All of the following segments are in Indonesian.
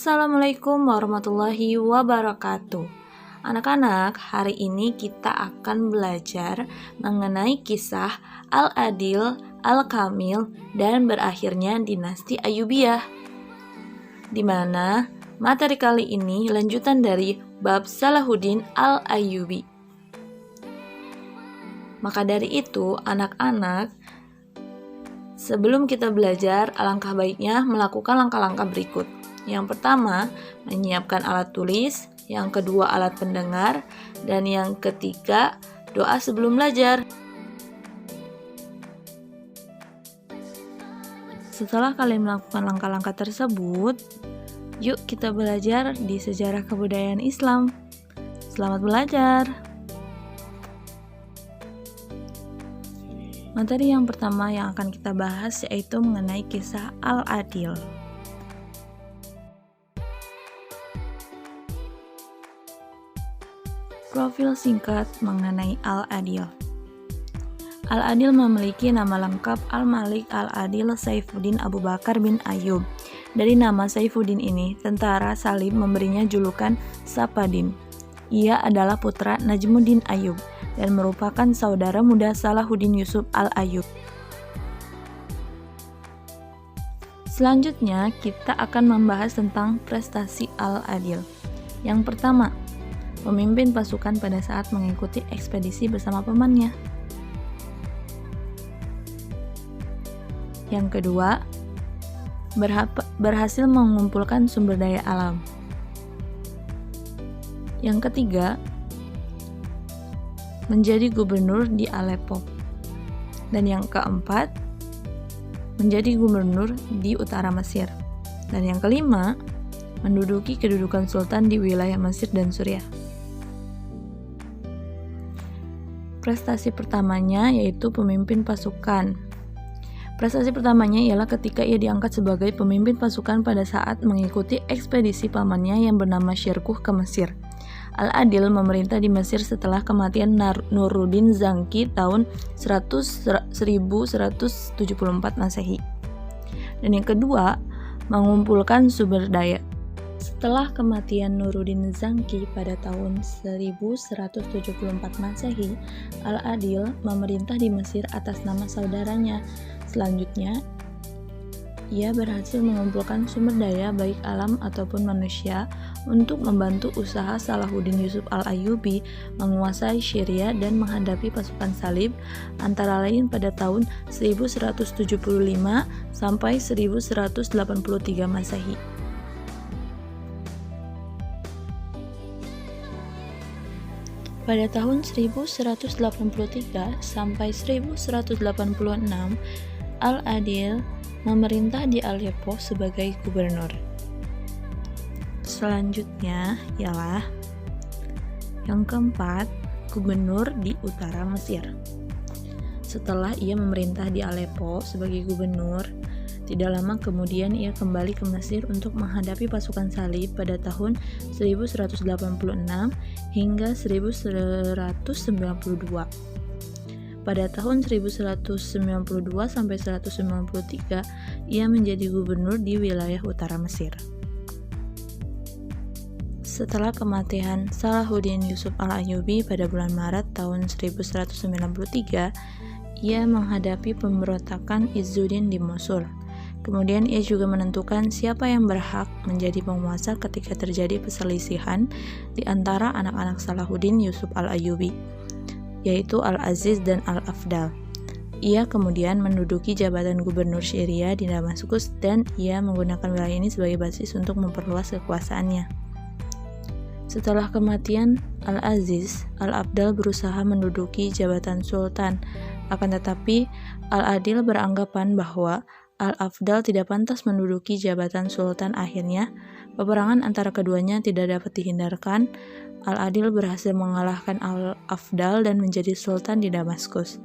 Assalamualaikum warahmatullahi wabarakatuh. Anak-anak, hari ini kita akan belajar mengenai kisah Al-Adil, Al-Kamil, dan berakhirnya dinasti Ayyubiyah. Di mana materi kali ini lanjutan dari bab Salahuddin Al-Ayyubi. Maka dari itu, anak-anak, sebelum kita belajar, alangkah baiknya melakukan langkah-langkah berikut. Yang pertama, menyiapkan alat tulis. Yang kedua, alat pendengar. Dan yang ketiga, doa sebelum belajar. Setelah kalian melakukan langkah-langkah tersebut, yuk kita belajar di sejarah kebudayaan Islam. Selamat belajar! Materi yang pertama yang akan kita bahas yaitu mengenai kisah Al-Adil. Profil singkat mengenai Al-Adil. Al-Adil memiliki nama lengkap Al-Malik Al-Adil Saifuddin Abu Bakar bin Ayyub. Dari nama Saifuddin ini, tentara Salib memberinya julukan Sapadin. Ia adalah putra Najmuddin Ayyub dan merupakan saudara muda Salahuddin Yusuf Al-Ayyub. Selanjutnya, kita akan membahas tentang prestasi Al-Adil. Yang pertama, memimpin pasukan pada saat mengikuti ekspedisi bersama pamannya. Yang kedua, berhasil mengumpulkan sumber daya alam. Yang ketiga, menjadi gubernur di Aleppo. Dan yang keempat, menjadi gubernur di utara Mesir. Dan yang kelima, menduduki kedudukan sultan di wilayah Mesir dan Suriah. Prestasi pertamanya yaitu pemimpin pasukan. Prestasi pertamanya ialah ketika ia diangkat sebagai pemimpin pasukan pada saat mengikuti ekspedisi pamannya yang bernama Syirkuh ke Mesir. Al-Adil memerintah di Mesir setelah kematian Nuruddin Zangki tahun 1174 Masehi. Dan yang kedua, mengumpulkan sumber daya. Setelah kematian Nuruddin Zangki pada tahun 1174 Masehi, Al-Adil memerintah di Mesir atas nama saudaranya. Selanjutnya, ia berhasil mengumpulkan sumber daya baik alam ataupun manusia untuk membantu usaha Salahuddin Yusuf Al-Ayyubi menguasai Syria dan menghadapi pasukan Salib antara lain pada tahun 1175 sampai 1183 Masehi. Pada tahun 1183 sampai 1186, Al-Adil memerintah di Aleppo sebagai gubernur. Selanjutnya ialah yang keempat, gubernur di utara Mesir. Setelah ia memerintah di Aleppo sebagai gubernur, tidak lama kemudian ia kembali ke Mesir untuk menghadapi pasukan Salib pada tahun 1186 hingga 1192. Pada tahun 1192 sampai 1193, ia menjadi gubernur di wilayah utara Mesir. Setelah kematian Salahuddin Yusuf Al-Ayyubi pada bulan Maret tahun 1193, ia menghadapi pemberontakan Izzuddin di Mosul. Kemudian ia juga menentukan siapa yang berhak menjadi penguasa ketika terjadi perselisihan di antara anak-anak Salahuddin Yusuf Al-Ayyubi, yaitu Al-Aziz dan Al-Afdal. Ia kemudian menduduki jabatan gubernur Syria di Damaskus dan ia menggunakan wilayah ini sebagai basis untuk memperluas kekuasaannya. Setelah kematian Al-Aziz, Al-Afdal berusaha menduduki jabatan sultan, akan tetapi Al-Adil beranggapan bahwa Al-Afdal tidak pantas menduduki jabatan sultan. Akhirnya, peperangan antara keduanya tidak dapat dihindarkan. Al-Adil berhasil mengalahkan Al-Afdal dan menjadi sultan di Damaskus.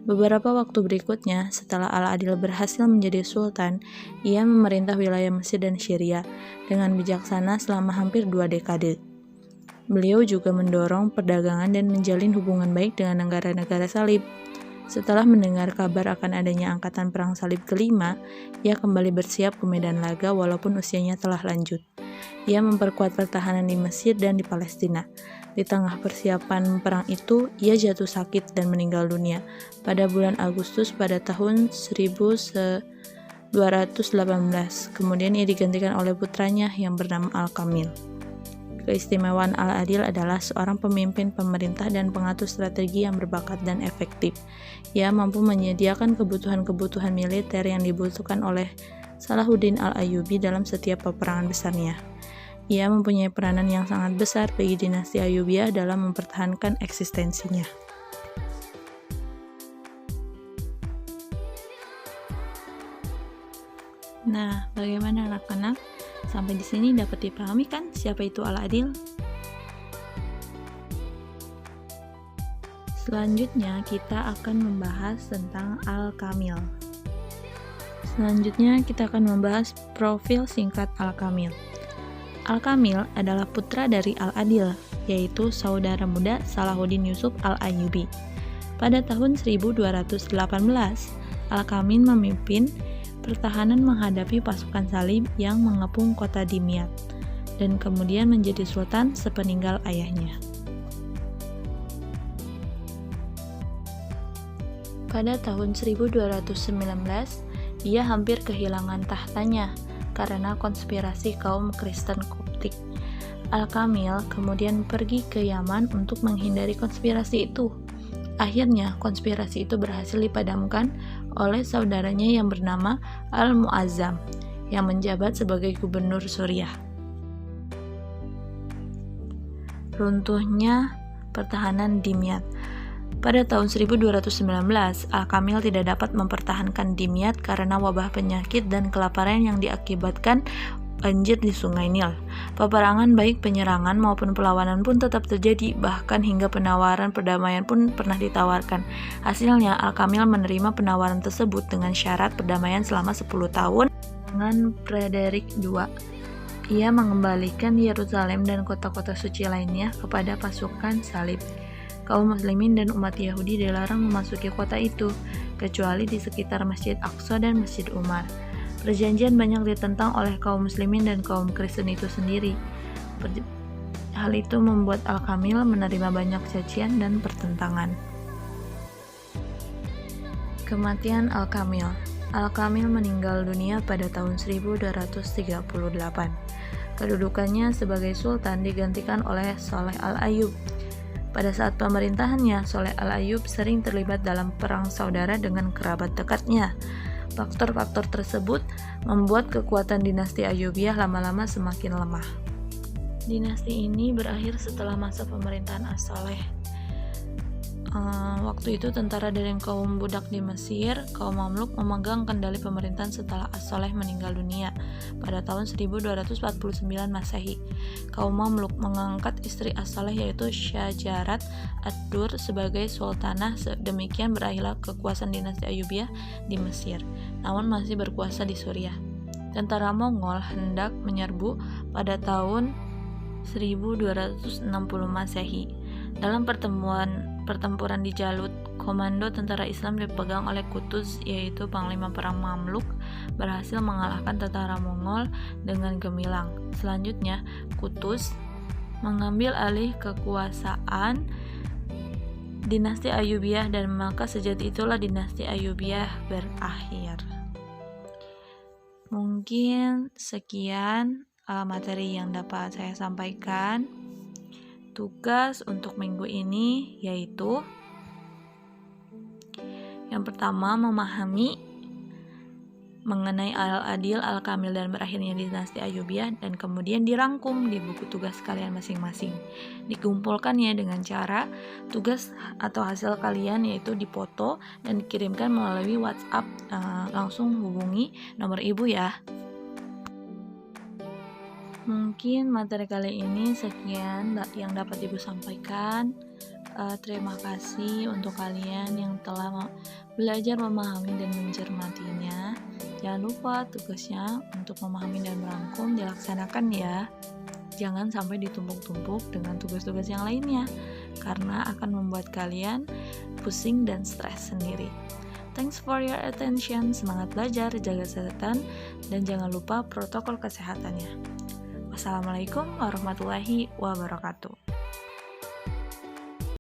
Beberapa waktu berikutnya, setelah Al-Adil berhasil menjadi sultan, ia memerintah wilayah Mesir dan Syria dengan bijaksana selama hampir 2 dekade. Beliau juga mendorong perdagangan dan menjalin hubungan baik dengan negara-negara Salib. Setelah mendengar kabar akan adanya angkatan perang salib kelima, ia kembali bersiap ke medan laga walaupun usianya telah lanjut. Ia memperkuat pertahanan di Mesir dan di Palestina. Di tengah persiapan perang itu, ia jatuh sakit dan meninggal dunia pada bulan Agustus pada tahun 1218. Kemudian ia digantikan oleh putranya yang bernama Al-Kamil. Keistimewaan Al-Adil adalah seorang pemimpin pemerintah dan pengatur strategi yang berbakat dan efektif. Ia mampu menyediakan kebutuhan-kebutuhan militer yang dibutuhkan oleh Salahuddin Al-Ayyubi dalam setiap peperangan besarnya. Ia mempunyai peranan yang sangat besar bagi dinasti Ayyubiyah dalam mempertahankan eksistensinya. Nah, bagaimana anak-anak? Sampai di sini dapat dipahami kan siapa itu Al-Adil? Selanjutnya kita akan membahas tentang Al-Kamil. Selanjutnya kita akan membahas profil singkat Al-Kamil. Al-Kamil adalah putra dari Al-Adil, yaitu saudara muda Salahuddin Yusuf Al-Ayyubi. Pada tahun 1218, Al-Kamil memimpin pertahanan menghadapi pasukan Salib yang mengepung kota Dimyat, dan kemudian menjadi sultan sepeninggal ayahnya. Pada tahun 1219, ia hampir kehilangan tahtanya karena konspirasi kaum Kristen Koptik. Al-Kamil kemudian pergi ke Yaman untuk menghindari konspirasi itu. Akhirnya, konspirasi itu berhasil dipadamkan oleh saudaranya yang bernama Al-Mu'azzam, yang menjabat sebagai gubernur Suriah. Runtuhnya pertahanan Dimyat. Pada tahun 1219, Al-Kamil tidak dapat mempertahankan Dimyat karena wabah penyakit dan kelaparan yang diakibatkan banjir di Sungai Nil. Peperangan baik penyerangan maupun perlawanan pun tetap terjadi, bahkan hingga penawaran perdamaian pun pernah ditawarkan. Hasilnya, Al-Kamil menerima penawaran tersebut dengan syarat perdamaian selama 10 tahun dengan Frederick II. Ia mengembalikan Yerusalem dan kota-kota suci lainnya kepada pasukan Salib. Kaum muslimin dan umat Yahudi dilarang memasuki kota itu, kecuali di sekitar Masjid Aqsa dan Masjid Umar. Perjanjian banyak ditentang oleh kaum muslimin dan kaum Kristen itu sendiri. Hal itu membuat Al-Kamil menerima banyak cacian dan pertentangan. Kematian Al-Kamil. Al-Kamil meninggal dunia pada tahun 1238. Kedudukannya sebagai sultan digantikan oleh Saleh Al-Ayyub. Pada saat pemerintahannya, Saleh Al-Ayyub sering terlibat dalam perang saudara dengan kerabat dekatnya. Faktor-faktor tersebut membuat kekuatan dinasti Ayyubiyah lama-lama semakin lemah. Dinasti ini berakhir setelah masa pemerintahan As-Saleh. Waktu itu tentara dari kaum budak di Mesir, kaum Mamluk memegang kendali pemerintahan setelah As-Saleh meninggal dunia pada tahun 1249 Masehi. Kaum Mamluk mengangkat istri As-Saleh yaitu Syajarat ad-Dur sebagai sultanah. Demikian berakhirlah kekuasaan dinasti Ayyubiyah di Mesir, namun masih berkuasa di Suriah. Tentara Mongol hendak menyerbu pada tahun 1260 Masehi. Dalam pertempuran di Jalut, komando tentara Islam dipegang oleh Qutuz, yaitu panglima perang Mamluk, berhasil mengalahkan tentara Mongol dengan gemilang. Selanjutnya, Qutuz mengambil alih kekuasaan dinasti Ayyubiyah, dan maka sejak itulah dinasti Ayyubiyah berakhir. Mungkin sekian materi yang dapat saya sampaikan. Tugas untuk minggu ini yaitu yang pertama, memahami mengenai Al-Adil, Al-Kamil, dan berakhirnya dinasti Ayyubiyah, dan kemudian dirangkum di buku tugas kalian masing-masing. Dikumpulkan ya dengan cara tugas atau hasil kalian yaitu dipoto dan dikirimkan melalui WhatsApp. Langsung hubungi nomor ibu ya. Mungkin materi kali ini sekian yang dapat ibu sampaikan. Terima kasih untuk kalian yang telah belajar memahami dan mencermatinya. Jangan lupa tugasnya untuk memahami dan merangkum dilaksanakan ya. Jangan sampai ditumpuk-tumpuk dengan tugas-tugas yang lainnya, karena akan membuat kalian pusing dan stres sendiri. Thanks for your attention. Semangat belajar, jaga kesehatan, dan jangan lupa protokol kesehatannya. Wassalamualaikum warahmatullahi wabarakatuh.